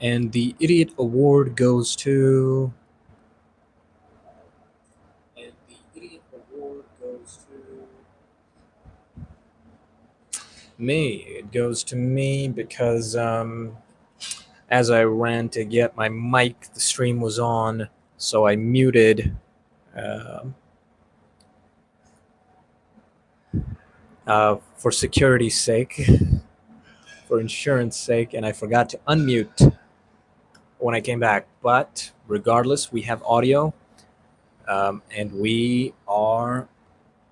And the Idiot Award goes to. And the Idiot Award goes to me. It goes to me because as I ran to get my mic, the stream was on, so I muted um for security's sake, for insurance sake, and I forgot to unmute when I came back. But regardless, we have audio, and we are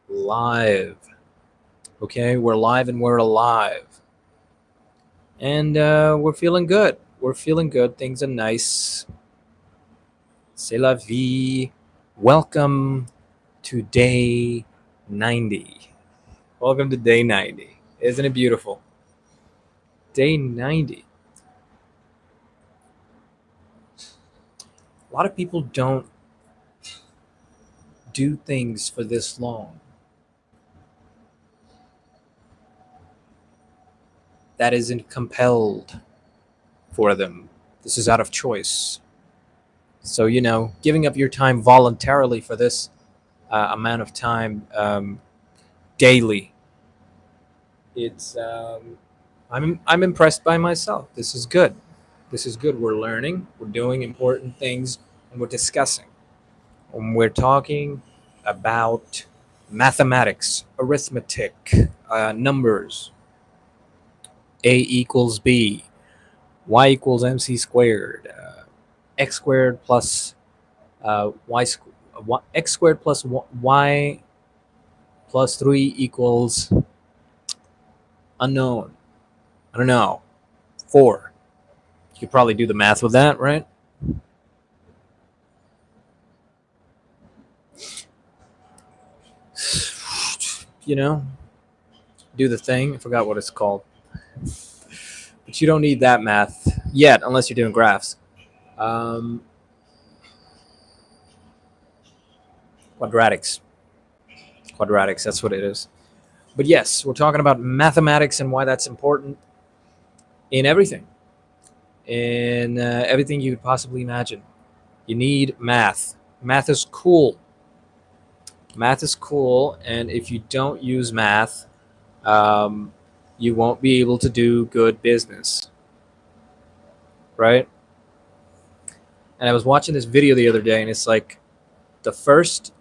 live. Okay, we're live and we're alive, and we're feeling good. We're feeling good. Things are nice. C'est la vie. Welcome to day 90. Welcome to day 90. Isn't it beautiful? Day 90. A lot of people don't do things for this long. That isn't compelled for them. This is out of choice. So, giving up your time voluntarily for this amount of time daily, it's I'm impressed by myself. This is good. This is good. We're learning. We're doing important things, and we're discussing. And we're talking about mathematics, arithmetic, numbers. A equals B, y equals mc squared, x squared plus x squared plus y plus 3 equals unknown. I don't know. 4. You could probably do the math with that, right? Do the thing. I forgot what it's called. But you don't need that math yet unless you're doing graphs. Quadratics. Quadratics, that's what it is. But yes, we're talking about mathematics and why that's important in everything. In everything you could possibly imagine. You need math. Math is cool. Math is cool, and if you don't use math, you won't be able to do good business. Right? And I was watching this video the other day, and it's like the first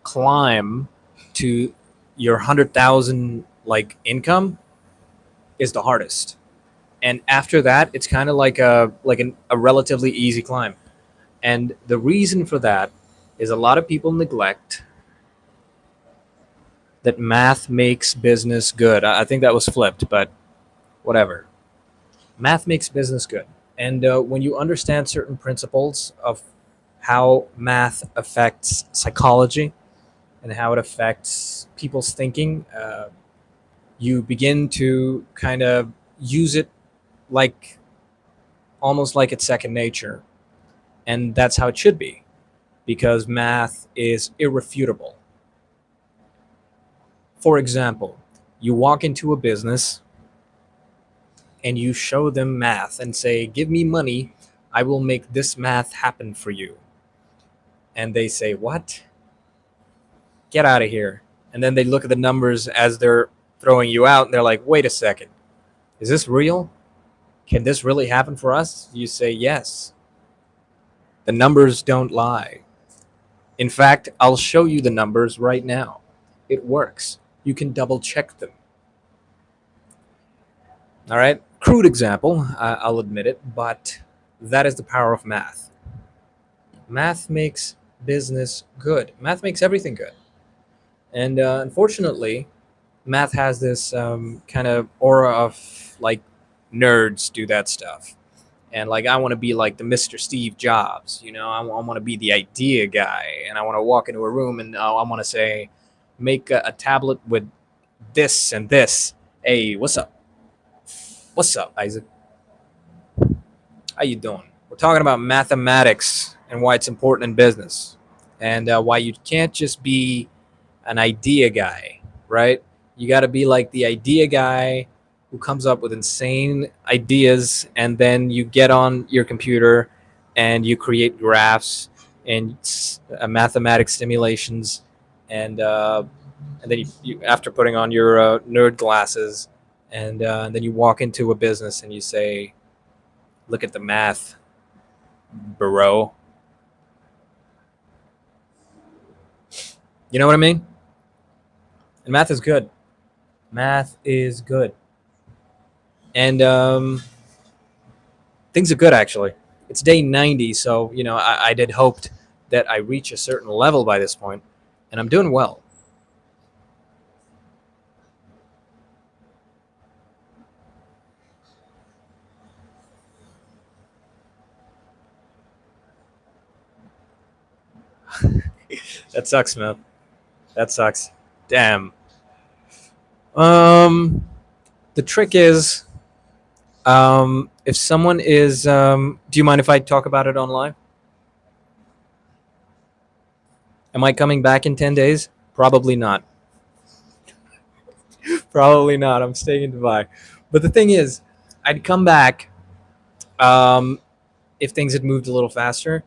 climb to your 100,000 income is the hardest, and after that, it's kind of like a relatively easy climb. And the reason for that is a lot of people neglect that math makes business good. I think that was flipped, but whatever. Math makes business good. And when you understand certain principles of how math affects psychology and how it affects people's thinking, you begin to kind of use it like almost like it's second nature. And that's how it should be, because math is irrefutable. For example, you walk into a business and you show them math and say, give me money, I will make this math happen for you. And they say, what? Get out of here. And then they look at the numbers as they're throwing you out, and they're like, wait a second, is this real? Can this really happen for us? You say, yes. The numbers don't lie. In fact, I'll show you the numbers right now. It works. You can double check them. All right? Crude example, I'll admit it, but that is the power of math. Math makes business good. Math makes everything good. And unfortunately, math has this kind of aura of nerds do that stuff. And I want to be like the Mr. Steve Jobs, I want to be the idea guy, and I want to walk into a room and I want to say, make a tablet with this and this. Hey, what's up? What's up, Isaac? How you doing? We're talking about mathematics and why it's important in business, and why you can't just be an idea guy, right? You got to be like the idea guy who comes up with insane ideas, and then you get on your computer and you create graphs and mathematic simulations, and then you after putting on your nerd glasses, and then you walk into a business and you say, "Look at the math, bro." You know what I mean? And math is good. Math is good, and things are good actually. It's day 90, so I did hoped that I reach a certain level by this point, and I'm doing well. That sucks, man. That sucks. Damn. Um, the trick is, if someone is, do you mind if I talk about it online? Am I coming back in 10 days? Probably not. Probably not. I'm staying in Dubai. But the thing is, I'd come back um, if things had moved a little faster.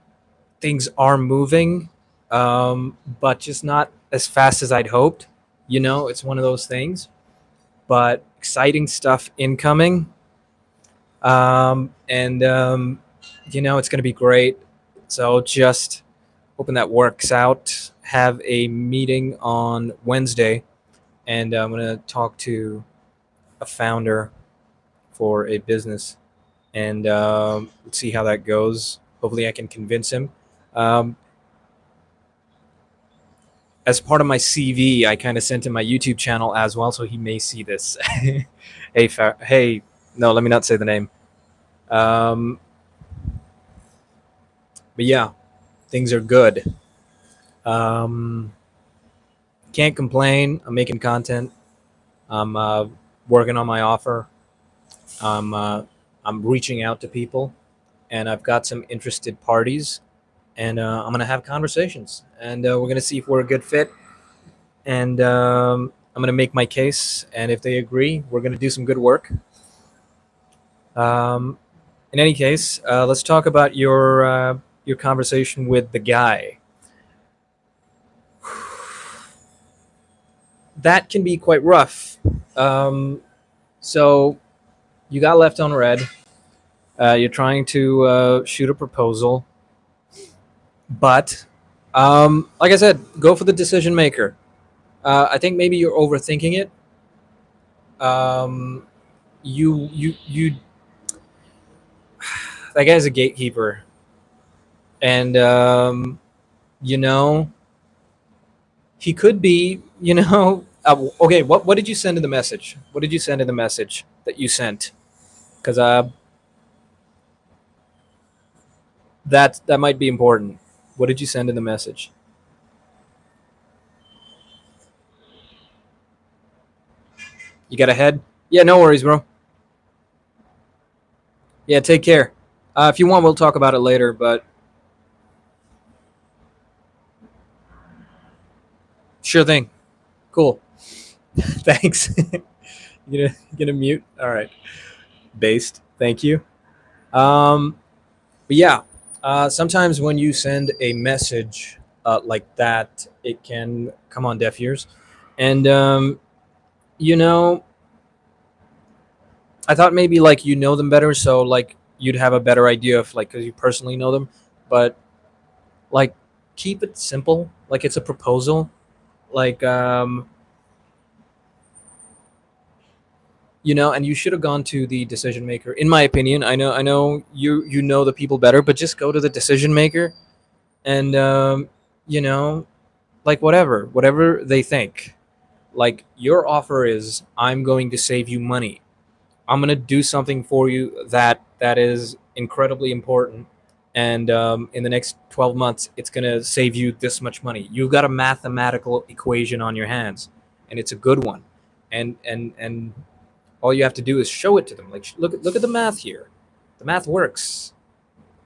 Things are moving, but just not as fast as I'd hoped. It's one of those things. But exciting stuff incoming, and it's going to be great. So just hoping that works out. Have a meeting on Wednesday, and I'm going to talk to a founder for a business, and let's see how that goes. Hopefully, I can convince him. Um, as part of my CV, I kind of sent him my YouTube channel as well, so he may see this. Hey, no, let me not say the name. Um, but yeah, things are good. Um, can't complain. I'm making content. I'm working on my offer. I'm uh, I'm reaching out to people, and I've got some interested parties, and I'm gonna have conversations, and we're gonna see if we're a good fit, and I'm gonna make my case, and if they agree, we're gonna do some good work. Um, in any case, let's talk about your conversation with the guy. That can be quite rough. Um, so you got left on red. You're trying to shoot a proposal, but like I said, go for the decision maker. I think maybe you're overthinking it. Um, you that guy's a gatekeeper, and you know he could be. Okay, what did you send in the message? What did you send in the message that you sent? Because that might be important. What did you send in the message? You got a head? Yeah, no worries, bro. Yeah, take care. If you want, we'll talk about it later. But sure thing. Cool. Thanks. You gonna mute? All right. Based. Thank you. But yeah, sometimes when you send a message like that, it can come on deaf ears. And you know, I thought maybe like them better, so like you'd have a better idea of like because you personally know them. But like, keep it simple. Like it's a proposal. Like and you should have gone to the decision maker. In my opinion, I know you know the people better, but just go to the decision maker and you know, like whatever they think. Like your offer is, I'm going to save you money. I'm going to do something for you that is incredibly important, and in the next 12 months, it's going to save you this much money. You've got a mathematical equation on your hands, and it's a good one, and all you have to do is show it to them. Like, look at the math here. The math works,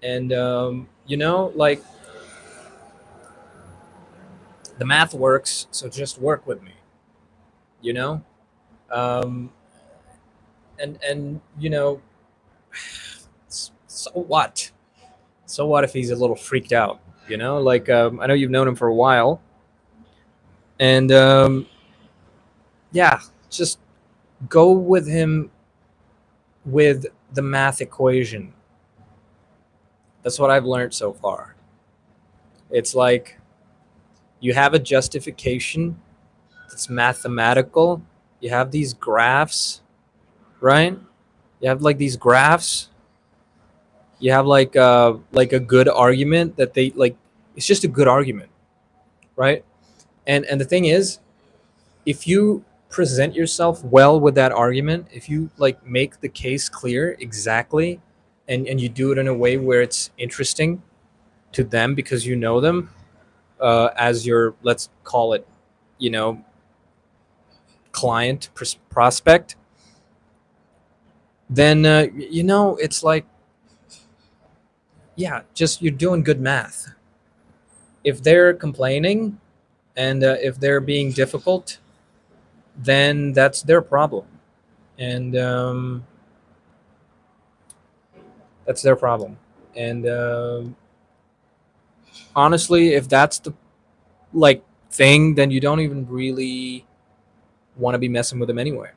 and like the math works. So just work with me. You know. Um, And so what? So what if he's a little freaked out? Like, I know you've known him for a while, and yeah, just go with him with the math equation. That's what I've learned so far. It's like you have a justification that's mathematical. You have these graphs, right? You have like these graphs. You have like a good argument that they like. It's just a good argument, right? And the thing is, if you present yourself well with that argument, if you like make the case clear exactly, and you do it in a way where it's interesting to them because you know them, as your, let's call it, you know client, prospect, then it's like, yeah, just you're doing good math. If they're complaining, and if they're being difficult, then that's their problem. And that's their problem. And honestly, if that's the like thing, then you don't even really want to be messing with them anyway.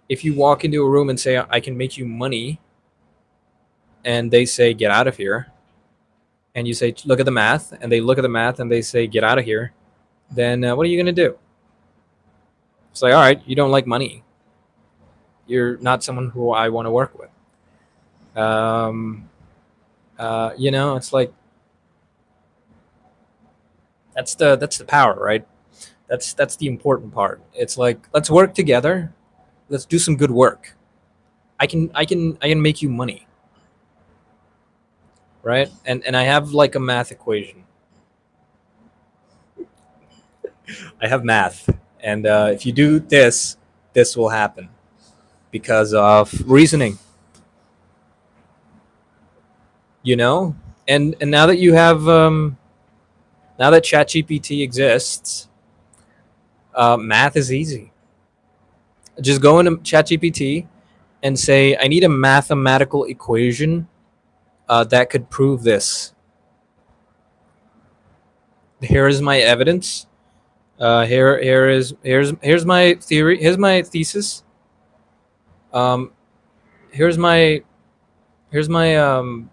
If you walk into a room and say, I can make you money, and they say, get out of here, and you say, look at the math, and they look at the math and they say, get out of here, then what are you going to do? It's like, all right, you don't like money. You're not someone who I want to work with. It's like, that's the power, right? That's the important part. It's like, let's work together. Let's do some good work. I can make you money, right? And I have like a math equation. I have math, and if you do this, this will happen because of reasoning. You know, and now that you have now that ChatGPT exists, math is easy. Just go into ChatGPT and say, I need a mathematical equation that could prove this. Here is my evidence. Here's my theory. Here's my thesis. Um, here's my here's my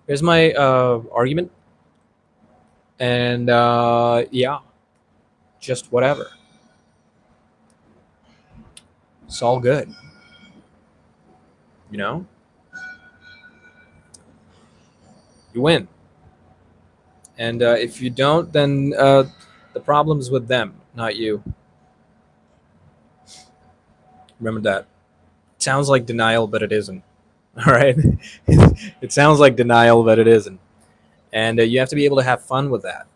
here's my argument, and yeah, just whatever. It's all good. You know, you win. And if you don't, then the problem's with them, not you. Remember that. It sounds like denial, but it isn't. All right. It sounds like denial, but it isn't. And you have to be able to have fun with that.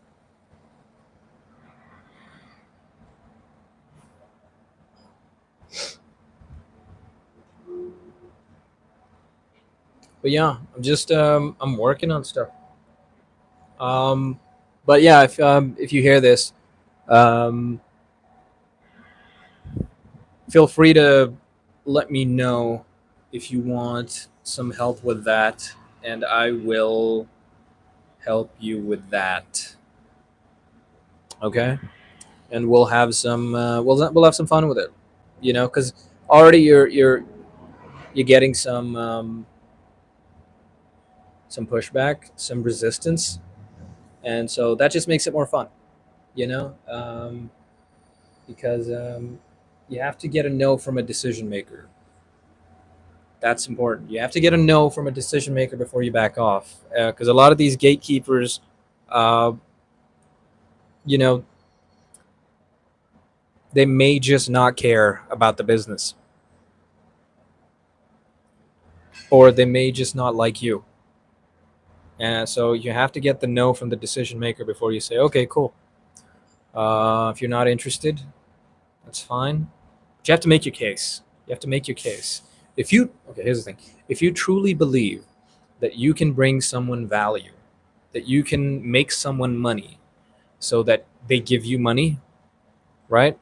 But yeah, I'm working on stuff. Um, but yeah, if you hear this, um, feel free to let me know if you want some help with that, and I will help you with that. Okay, and we'll have some we'll have some fun with it. Because already you're getting some pushback, some resistance, and so that just makes it more fun. You know, because you have to get a no from a decision maker. That's important. You have to get a no from a decision maker before you back off, because a lot of these gatekeepers, uh, you know, they may just not care about the business, or they may just not like you. And so you have to get the no from the decision maker before you say, okay, cool. If you're not interested, that's fine. But you have to make your case. You have to make your case. Okay, here's the thing. If you truly believe that you can bring someone value, that you can make someone money so that they give you money, right?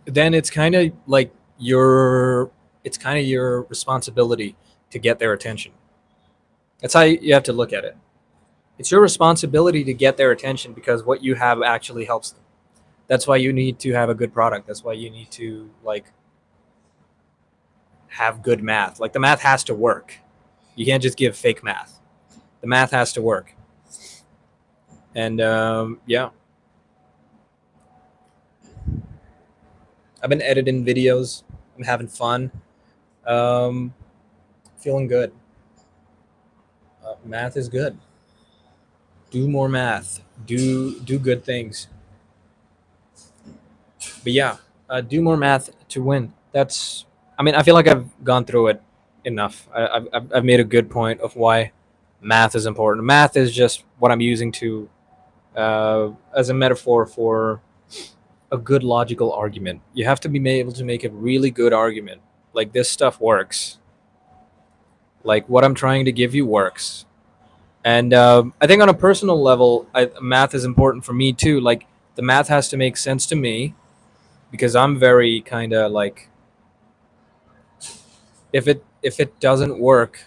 then it's kind of like your responsibility to get their attention. That's how you have to look at it. It's your responsibility to get their attention because what you have actually helps them. That's why you need to have a good product. That's why you need to like have good math. Like the math has to work. You can't just give fake math. The math has to work. And yeah, I've been editing videos. I'm having fun. Um, Feeling good. Math is good. Do more math. Do good things. But yeah, do more math to win. That's. I mean, I feel like I've gone through it enough. I've made a good point of why math is important. Math is just what I'm using to as a metaphor for a good logical argument. You have to be able to make a really good argument. Like this stuff works. Like what I'm trying to give you works. And I think on a personal level, math is important for me too. Like the math has to make sense to me because I'm very kind of like if it doesn't work,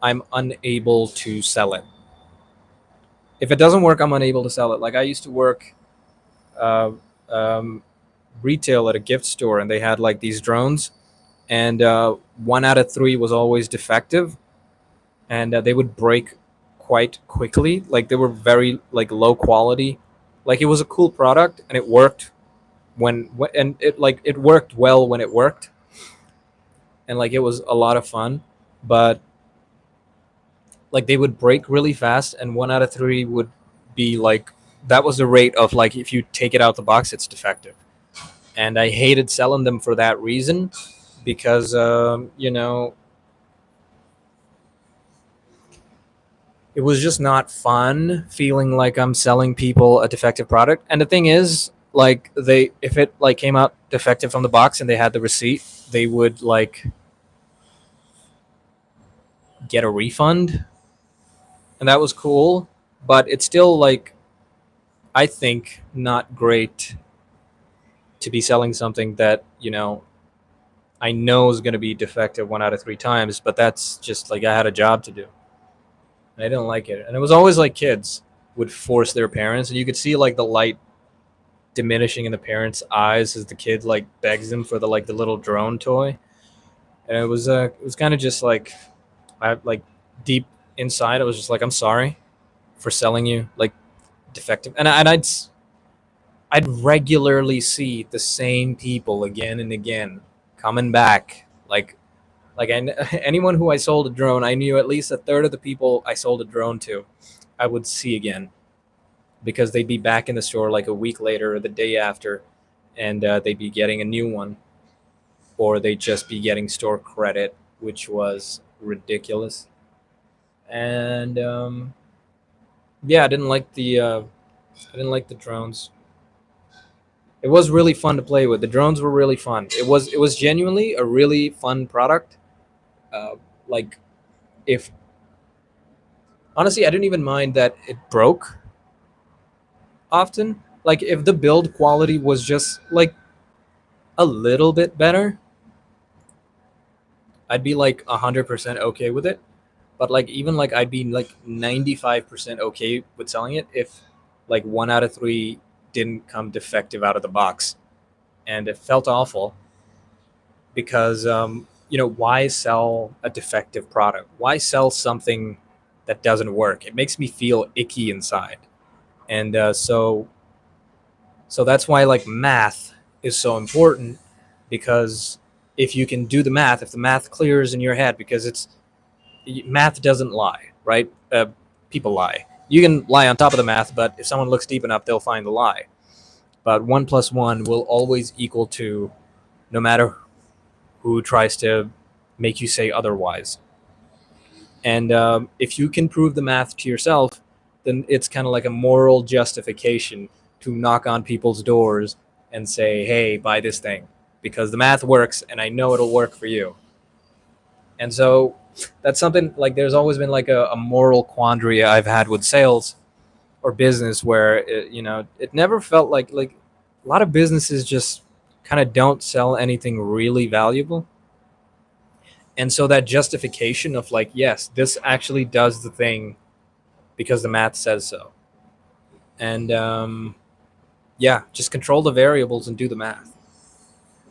I'm unable to sell it. If it doesn't work, I'm unable to sell it. Like I used to work uh, um, retail at a gift store, and they had like these drones, and 1 out of 3 was always defective, and they would break quite quickly. Like they were very like low quality. Like it was a cool product, and it worked and it worked well when it worked, and like it was a lot of fun, but like they would break really fast, and 1 out of 3 would be like that was the rate of like if you take it out the box, it's defective. And I hated selling them for that reason because it was just not fun feeling like I'm selling people a defective product. And the thing is, like they if it like came out defective from the box and they had the receipt, they would like get a refund, and that was cool. But it's still like I think not great to be selling something that I know is going to be defective 1 out of 3 times. But that's just like I had a job to do, and I didn't like it. And it was always like kids would force their parents, and you could see like the light diminishing in the parents' eyes as the kid like begs them for the little drone toy. And it was kind of just like I like deep inside, I was just like, I'm sorry for selling you like defective. And I'd regularly see the same people again and again coming back. Like anyone who I sold a drone, I knew at least a third of the people I sold a drone to, I would see again because they'd be back in the store like a week later or the day after, and they'd be getting a new one, or they'd just be getting store credit, which was ridiculous. And yeah, I didn't like the drones. It was really fun to play with. The drones were really fun. It was genuinely a really fun product. Uh, like if honestly, I didn't even mind that it broke often. Like if the build quality was just like a little bit better, I'd be like 100% okay with it. But like even like I'd be like 95% okay with selling it if like 1 out of 3 didn't come defective out of the box. And it felt awful because why sell a defective product? Why sell something that doesn't work? It makes me feel icky inside. And so that's why like math is so important, because if you can do the math, if the math clears in your head, because it's math doesn't lie, right? People lie. You can lie on top of the math, but if someone looks deep enough, they'll find the lie. But 1 plus 1 will always equal 2, no matter who tries to make you say otherwise. And if you can prove the math to yourself, then it's kind of like a moral justification to knock on people's doors and say, hey, buy this thing because the math works and I know it'll work for you. And so that's something like there's always been like a moral quandary I've had with sales or business where it never felt like a lot of businesses just kind of don't sell anything really valuable. And so that justification of like, yes, this actually does the thing because the math says so. And yeah, just control the variables and do the math.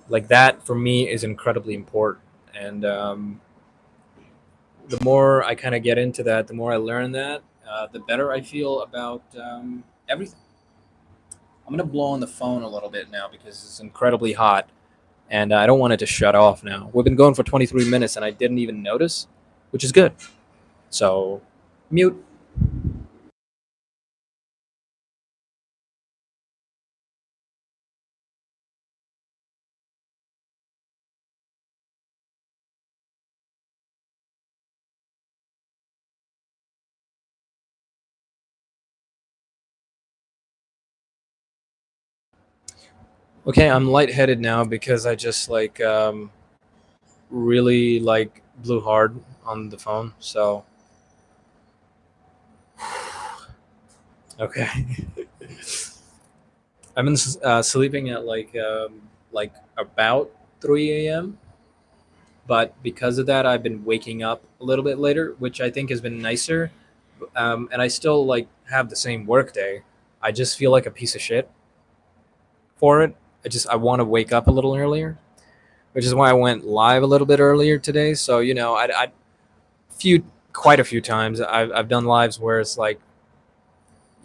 Like that for me is incredibly important. And the more I kind of get into that, the more I learn that, the better I feel about everything. I'm gonna blow on the phone a little bit now because it's incredibly hot, and I don't want it to shut off now. We've been going for 23 minutes, and I didn't even notice, which is good. So, mute. Okay, I'm lightheaded now because I just like really like blew hard on the phone. So, okay. I've been sleeping at like about 3 a.m. But because of that, I've been waking up a little bit later, which I think has been nicer. And I still like have the same work day. I just feel like a piece of shit for it. I want to wake up a little earlier, which is why I went live a little bit earlier today. So I few quite a few times I've done lives where it's like,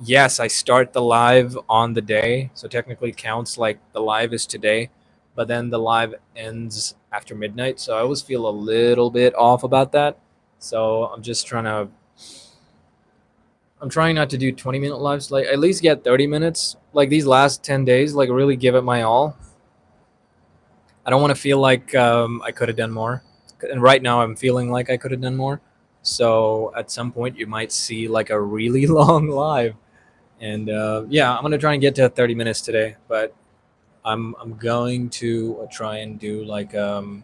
yes, I start the live on the day, so technically it counts like the live is today, but then the live ends after midnight. So I always feel a little bit off about that. So I'm trying not to do 20-minute lives, like at least get 30 minutes. Like these last 10 days, like really give it my all. I don't want to feel like I could have done more. And right now I'm feeling like I could have done more. So at some point you might see like a really long live. And yeah, I'm gonna try and get to 30 minutes today, but I'm going to try and do like a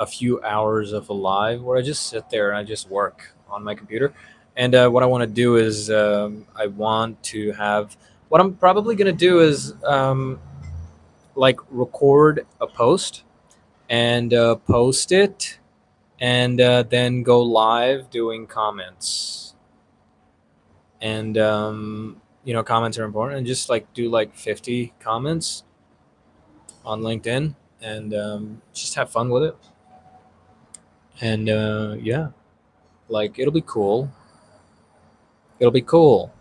few hours of a live where I just sit there and I just work on my computer. And what I want to do is I want to have what I'm probably gonna do is like record a post and post it and then go live doing comments. And comments are important, and just like do like 50 comments on LinkedIn and just have fun with it. And yeah, like it'll be cool. It'll be cool.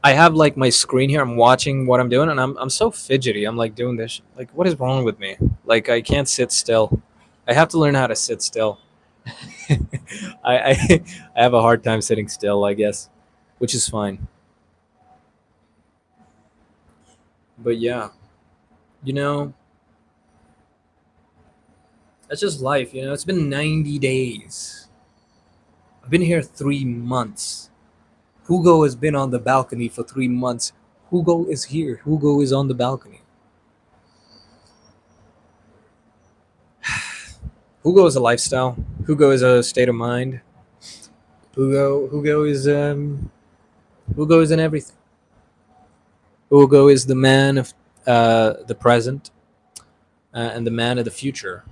I have like my screen here. I'm watching what I'm doing, and I'm so fidgety. I'm like doing this. Like, what is wrong with me? Like, I can't sit still. I have to learn how to sit still. I I have a hard time sitting still, I guess, which is fine. But yeah, you know, that's just life. It's been 90 days. I've been here 3 months. Hugo has been on the balcony for 3 months. Hugo is here. Hugo is on the balcony. Hugo is a lifestyle. Hugo is a state of mind. Hugo is in everything. Hugo is the man of the present and the man of the future.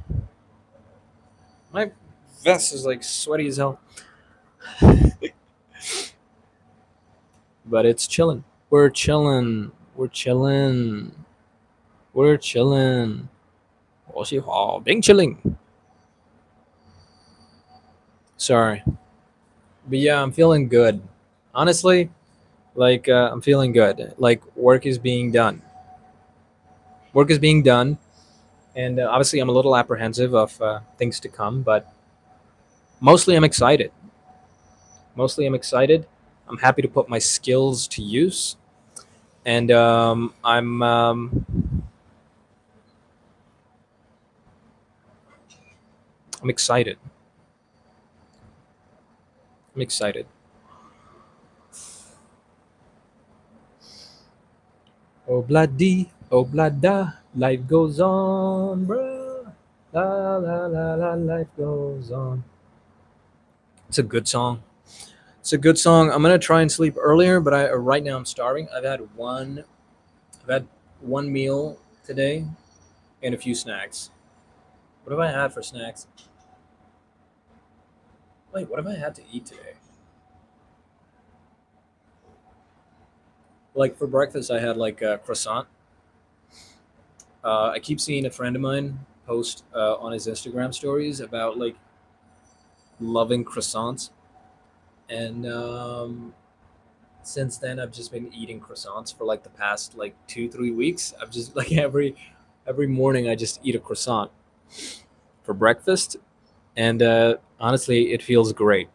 My vest is like sweaty as hell, but it's chilling. We're chilling. We're chilling. We're chilling. 我喜欢 chilling. Sorry, but yeah, I'm feeling good. Honestly, like I'm feeling good. Like work is being done. Work is being done, and obviously I'm a little apprehensive of things to come, but mostly I'm excited. Mostly I'm excited. I'm happy to put my skills to use, and I'm excited. I'm excited. Oh bloody, oh blada, life goes on, bruh. La la la la, life goes on. It's a good song. It's a good song. I'm gonna try and sleep earlier, but I right now I'm starving. I've had one meal today and a few snacks. What have I had for snacks? Wait, what have I had to eat today? Like for breakfast, I had like a croissant. I keep seeing a friend of mine post on his Instagram stories about like loving croissants, and since then I've just been eating croissants for like the past like 2 3 weeks. I've just like every morning I just eat a croissant for breakfast, and honestly, it feels great.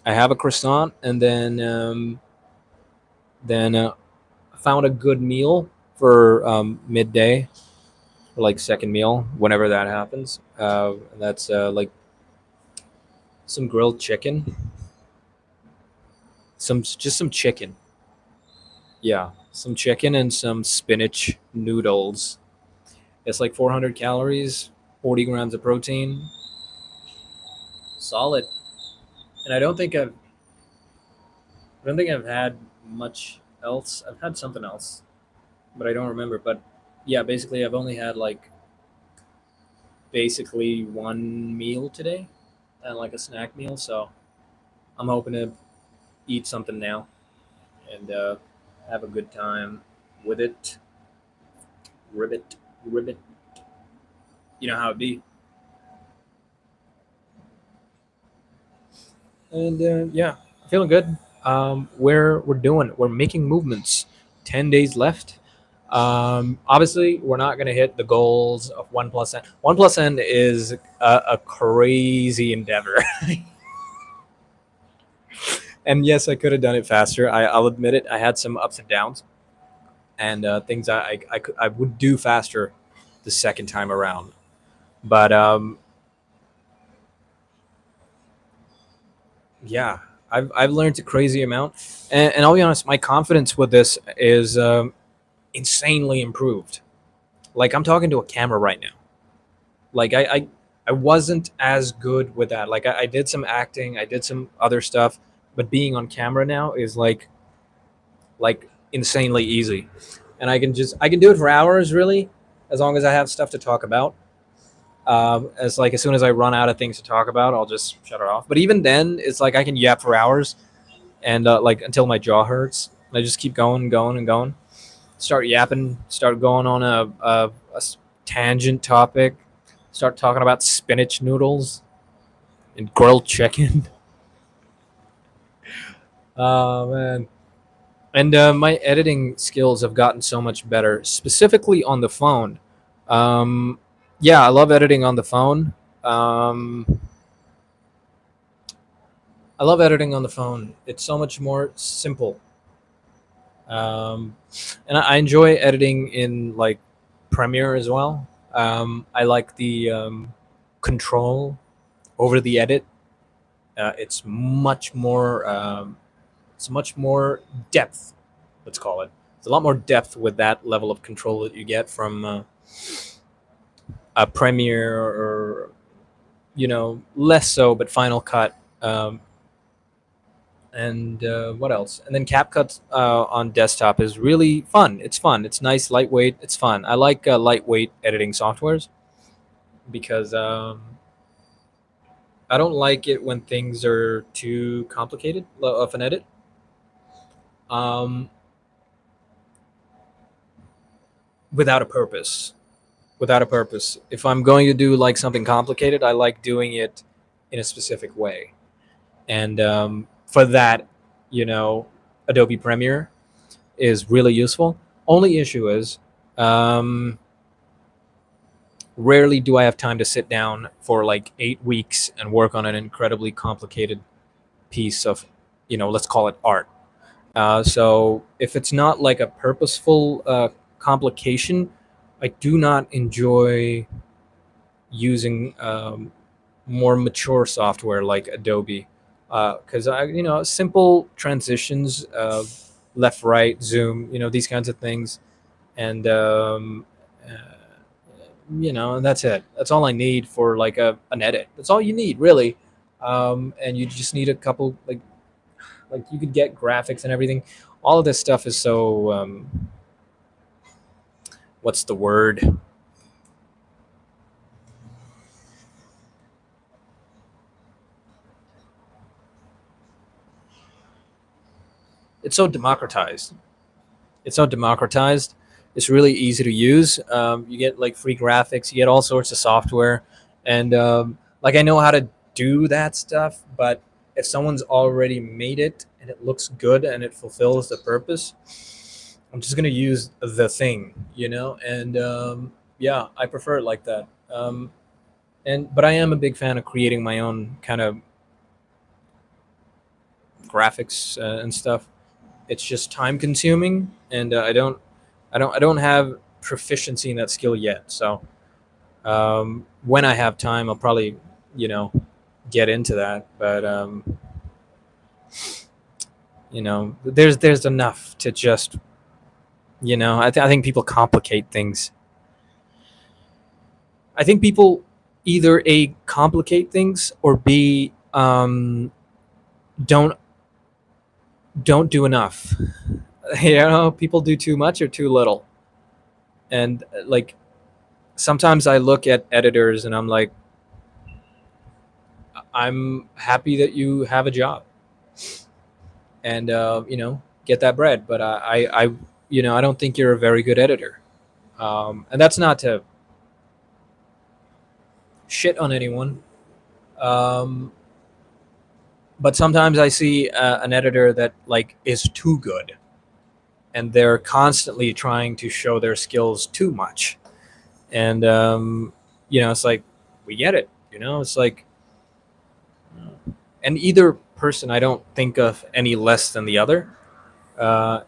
I have a croissant, and then found a good meal for midday, or like second meal, whenever that happens. And that's like some grilled chicken, some chicken. Yeah, some chicken and some spinach noodles. It's like 400 calories, 40 grams of protein. Solid. And I don't think I've had much else. I've had something else, but I don't remember. But yeah, basically I've only had like basically one meal today and like a snack meal. So I'm hoping to eat something now and have a good time with it. Ribbit, ribbit. You know how it be. And yeah, feeling good. We're making movements. 10 days left. Obviously, we're not going to hit the goals of one plus n. One plus n is a crazy endeavor. And yes, I could have done it faster. I'll admit it. I had some ups and downs, and things I would do faster the second time around. But yeah, I've learned a crazy amount, and I'll be honest, my confidence with this is insanely improved. Like I'm talking to a camera right now. Like I wasn't as good with that. Like I did some acting, I did some other stuff, but being on camera now is like insanely easy, and I can do it for hours really, as long as I have stuff to talk about. As soon as I run out of things to talk about, I'll just shut it off. But even then, it's like I can yap for hours, and like until my jaw hurts. I just keep going, going, and going. Start yapping. Start going on a tangent topic. Start talking about spinach noodles and grilled chicken. Oh man! And my editing skills have gotten so much better, specifically on the phone. Um, yeah, I love editing on the phone. Um, I love editing on the phone. It's so much more simple. Um, and I enjoy editing in like Premiere as well. I like the control over the edit. It's much more depth. Let's call it. It's a lot more depth with that level of control that you get from a Premiere, or less so, but Final Cut. And what else? And then CapCut on desktop is really fun. It's fun. It's nice, lightweight. It's fun. I like lightweight editing softwares because I don't like it when things are too complicated of an edit. Um, Without a purpose. Without a purpose. If I'm going to do like something complicated, I like doing it in a specific way. And for that, you know, Adobe Premiere is really useful. Only issue is, um, rarely do I have time to sit down for like 8 weeks and work on an incredibly complicated piece of, let's call it art. So if it's not like a purposeful complication, I do not enjoy using more mature software like Adobe, because simple transitions, left, right, zoom, these kinds of things, and uh, and that's it. That's all I need for like an edit. That's all you need, really. and you just need a couple like you could get graphics and everything. All of this stuff is so what's the word? It's so democratized. It's so democratized. It's really easy to use. You get like free graphics. You get all sorts of software, and like I know how to do that stuff. But if someone's already made it and it looks good and it fulfills the purpose, I'm just gonna use the thing, you know. And yeah, I prefer it like that. And but I am a big fan of creating my own kind of graphics and stuff. It's just time consuming, and I don't have proficiency in that skill yet. So when I have time, I'll probably you know get into that. But there's enough to just I think people complicate things. I think people either a complicate things or b don't don't do enough. People do too much or too little, and like sometimes I look at editors and I'm like, I'm happy that you have a job and get that bread, but I don't think you're a very good editor, and that's not to shit on anyone. Um, but sometimes I see an editor that like is too good, and they're constantly trying to show their skills too much, and it's like we get it. It's like, and either person I don't think of any less than the other.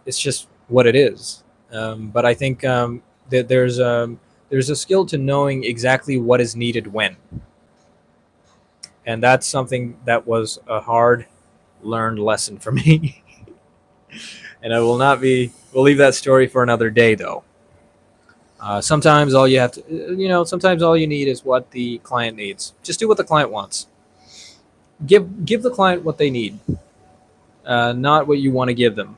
It's just what it is. But I think that there's a skill to knowing exactly what is needed when, and that's something that was a hard learned lesson for me. And I will not be. We'll leave that story for another day, though. Sometimes all you have to, sometimes all you need is what the client needs. Just do what the client wants. Give the client what they need, not what you want to give them.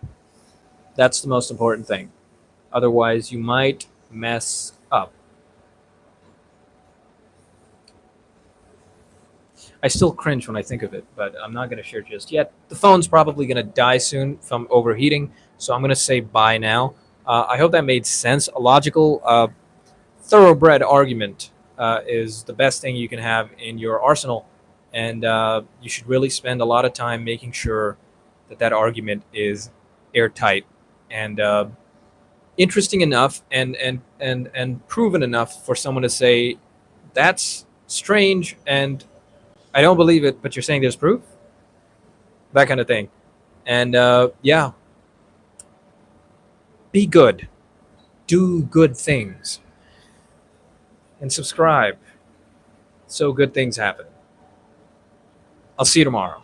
That's the most important thing. Otherwise, you might mess up. I still cringe when I think of it, but I'm not going to share just yet. The phone's probably going to die soon from overheating, so I'm going to say bye now. I hope that made sense. A logical, thoroughbred argument is the best thing you can have in your arsenal, and you should really spend a lot of time making sure that that argument is airtight and interesting enough and proven enough for someone to say that's strange and I don't believe it, but you're saying there's proof, that kind of thing. And yeah, be good, do good things, and subscribe so good things happen. I'll see you tomorrow.